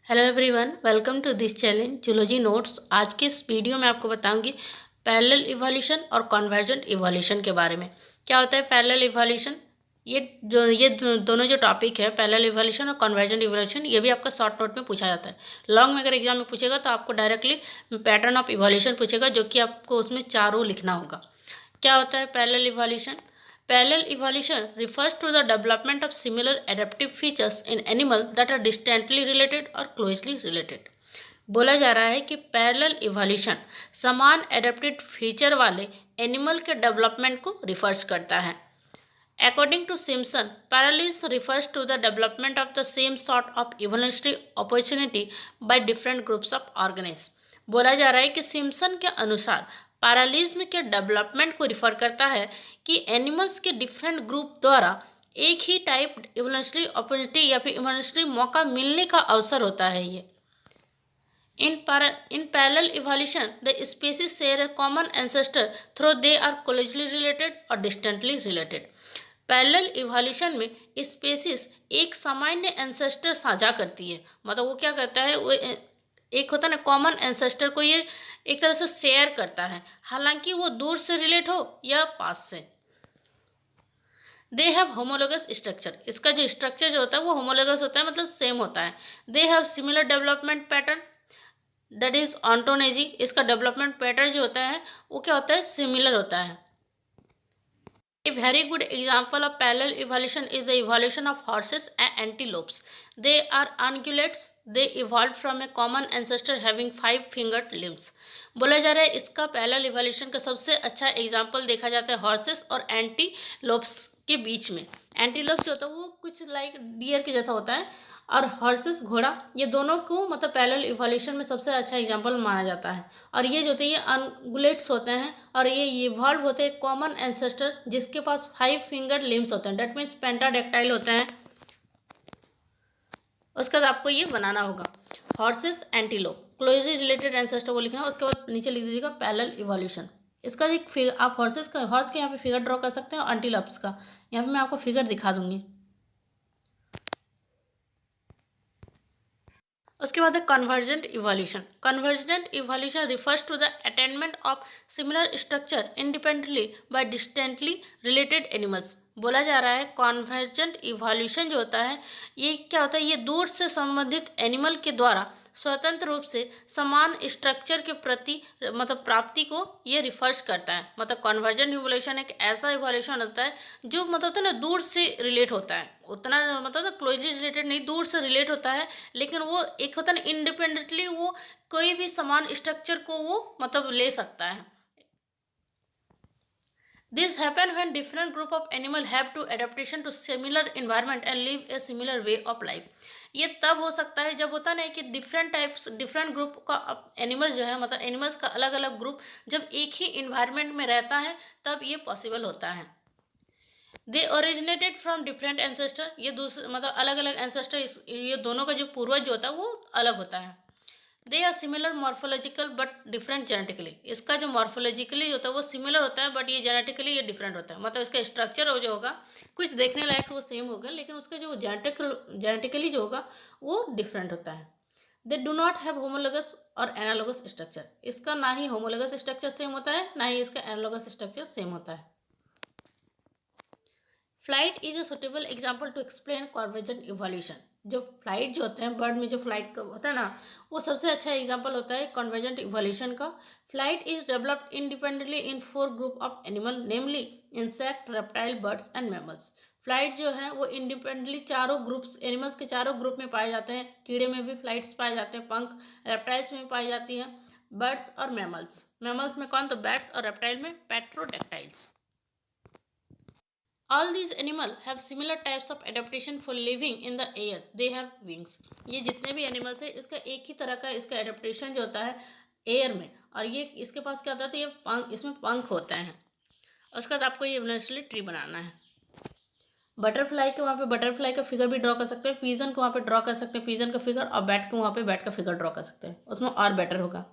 Hello everyone, welcome to this challenge zoology notes. आज के इस वीडियो में आपको बताऊंगी पैरेलल इवोल्यूशन और कन्वर्जेंट इवोल्यूशन के बारे में। क्या होता है पैरेलल इवोल्यूशन? ये दोनों जो टॉपिक है, पैरेलल इवोल्यूशन और कन्वर्जेंट इवोल्यूशन, ये भी आपका शॉर्ट नोट में पूछा जाता है। लॉन्ग में अगर एग्जाम में पूछेगा तो आपको डायरेक्टली पैटर्न ऑफ इवोल्यूशन पूछेगा, जो कि आपको उसमें चारों लिखना होगा। क्या होता है parallel evolution? Parallel evolution refers to the development of similar adaptive features in animals that are distantly related or closely related। बोला जा रहा है कि पैरेलल इवोल्यूशन समान एडेप्टिव फीचर वाले एनिमल के डेवलपमेंट को रिफर्स करता है। According to Simpson, parallelism refers to the development of the same sort of evolutionary opportunity by different groups of organisms। बोला जा रहा है कि सिम्पसन के अनुसार पैरेललिज्म के डेवलपमेंट को रिफर करता है कि एनिमल्स के डिफरेंट ग्रुप द्वारा एक ही टाइप इवोल्यूशनरी अपॉर्चुनिटी या फिर इवोल्यूशनरी मौका मिलने का अवसर होता है। ये in parallel evolution, the species share a common ancestor though they are closely related or distantly related। Parallel evolution में स्पेसीज एक सामान्य एंसेस्टर साझा करती है। मतलब वो क्या करता है, वो एक होता है ना कॉमन एंसेस्टर को ये एक तरह से शेयर करता है, हालांकि वो दूर से रिलेट हो या पास से। दे हैव होमोलोगस स्ट्रक्चर, इसका जो स्ट्रक्चर जो होता है वो होमोलोगस होता है, मतलब सेम होता है। They have similar development pattern, that is ontogeny, इसका डेवलपमेंट पैटर्न जो होता है वो क्या होता है, सिमिलर होता है। A very good example of parallel evolution is the evolution of horses and antelopes। They are ungulates। They evolved from a common ancestor having 5-fingered limbs। बोला जा रहा है इसका पैरेलल इवोल्यूशन का सबसे अच्छा एग्जाम्पल देखा जाता है हॉर्सेस और एंटीलोप्स के बीच में। एंटीलोप्स जो होता है वो कुछ लाइक डियर के जैसा होता है, और हॉर्सेस घोड़ा, ये दोनों को मतलब पैरेलल इवोल्यूशन में सबसे अच्छा एग्जाम्पल माना जाता है। और ये जो होते हैं ये अनगुलेट्स होते हैं, और ये इवॉल्व होते हैं कॉमन एंसेस्टर जिसके पास 5 फिंगर लिम्स होते हैं, डेट मीन्स पेंटाडेक्टाइल होते हैं। उसके बाद आपको ये बनाना होगा horses antelope closely related ancestor वो लिखना है। उसके बाद नीचे लिख दीजिएगा पैरेलल इवोल्यूशन। इसका एक फिगर आप हॉर्स के यहाँ पे फिगर ड्रॉ कर सकते हैं, और एंटीलोप्स का यहाँ पे मैं आपको फिगर दिखा दूंगी। उसके बाद है convergent evolution. Convergent evolution refers to the attainment of similar structure independently by distantly related animals. बोला जा रहा है कन्वर्जेंट इवोल्यूशन जो होता है ये क्या होता है, ये दूर से संबंधित एनिमल के द्वारा स्वतंत्र रूप से समान स्ट्रक्चर के प्रति मतलब प्राप्ति को ये रिफर्स करता है। मतलब कन्वर्जेंट इवोल्यूशन एक ऐसा इवोल्यूशन होता है जो मतलब होता है ना दूर से रिलेट होता है, उतना मतलब ना क्लोजली रिलेटेड नहीं, दूर से रिलेट होता है, लेकिन वो एक होता है ना इंडिपेंडेंटली वो कोई भी समान स्ट्रक्चर को वो मतलब ले सकता है। This happen when different group of animal have to adaptation to similar environment and live a similar way of life। ये तब हो सकता है जब होता नहीं कि डिफरेंट ग्रुप का एनिमल्स जो है, मतलब एनिमल्स का अलग अलग ग्रुप जब एक ही इन्वायरमेंट में रहता है तब ये पॉसिबल होता है। दे ओरिजिनेटेड फ्रॉम डिफरेंट एंसेस्टर, ये दूसरे मतलब अलग अलग एंसेस्टर, ये दोनों का जो पूर्वज जो होता है वो अलग होता है। They are similar morphological but different genetically, इसका जो मॉर्फोलॉजिकली होता है वो सिमिलर होता है, बट ये जेनेटिकली ये डिफरेंट होता है। मतलब इसका स्ट्रक्चर जो होगा कुछ देखने लायक वो सेम होगा, लेकिन उसका जो जेनेटिकली जो होगा वो डिफरेंट होता है। They do not have homologous और एनालोगस स्ट्रक्चर, इसका ना ही होमोलोगस स्ट्रक्चर सेम होता है ना ही इसका एनालोगस स्ट्रक्चर सेम होता है। Flight is a suitable example to explain convergent evolution. जो फ्लाइट जो होते हैं बर्ड में जो फ्लाइट का होता है ना वो सबसे अच्छा एग्जाम्पल होता है कन्वर्जेंट इवोल्यूशन का। Flight is developed independently in 4 group of animal, namely insect, reptile, birds and mammals. Flight जो है वो इंडिपेंडेंटली चारों ग्रुप्स एनिमल्स के चारों ग्रुप में पाए जाते हैं। कीड़े में भी फ्लाइट्स पाए जाते हैं, पंख, रेप्टाइल्स में पाई जाती हैं, बर्ड्स और मैमल्स। मैमल्स में कौन, तो बैट्स, और रेप्टाइल में पेट्रोडेक्टाइल्स। All these animals have similar types of adaptation for living in the air। They have wings। ये जितने भी एनिमल्स है इसका एक ही तरह का इसका एडेप्टेशन जो होता है एयर में, और ये इसके पास क्या होता है, तो ये पंख, इसमें पंख होते हैं। उसके बाद आपको ये इवोल्यूशनरी ट्री बनाना है। बटरफ्लाई के वहाँ पे बटरफ्लाई का फिगर भी ड्रॉ कर सकते हैं, पीजन को वहाँ पे ड्रॉ कर सकते हैं, पीजन का फिगर, और बैट को वहाँ पे बैट का फिगर ड्रॉ कर सकते हैं, उसमें और बेटर होगा।